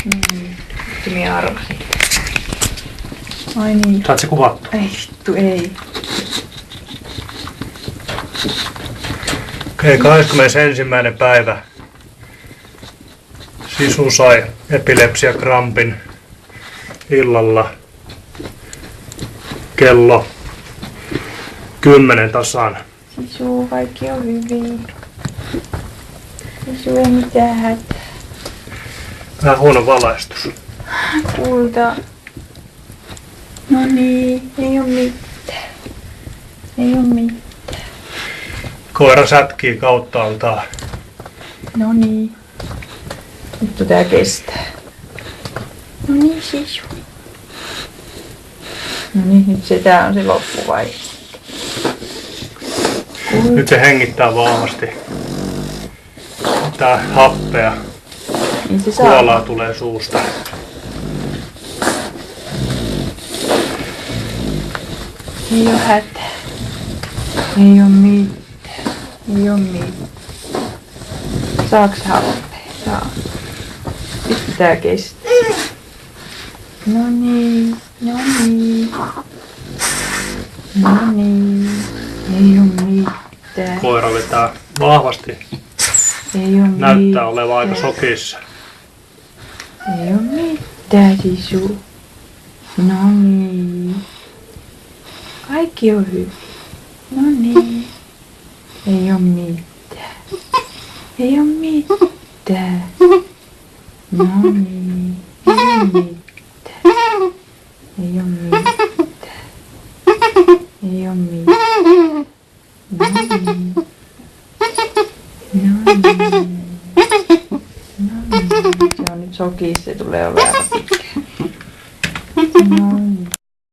Nyt minä arvasin. Ai niin. Saat se kuvattu? Ei vittu, ei. Okei, 21. päivä. Sisu sai epilepsiakrampin illalla kello 10 tasan. Sisu, kaikki on hyvin. Sisu, ei mitään hätää. Vähän huono valaistus. Kulta. No niin, ei oo mitään. Ei oo mitään. Koira sätkii kauttaaltaan. No niin. Nyt tää kestää. No niin, Sisu. No niin, nyt tää on se loppuvaihe. Nyt se hengittää vahvasti. Tää happea. Niin se saa. Kuolaa tulee suusta. Ei oo hätää. Ei oo mitään. Ei oo mitään. Saaks happea? Saa. Nyt tää kestää. No niin. No niin. No niin. Ei oo mitään. Koira vetää vahvasti. Ei oo Näyttää olevan aika sokissa. Ei oo mitään, Sisu. No niin. Kaikki on hyvin. No niin. Ei oo mitään. Ei oo mitään. No niin. Ei oo mitään. Ei oo mitään. Ei oo mitään. No niin. No niin. No niin. Se on nyt sokissa, se tulee olemaan pitkä. No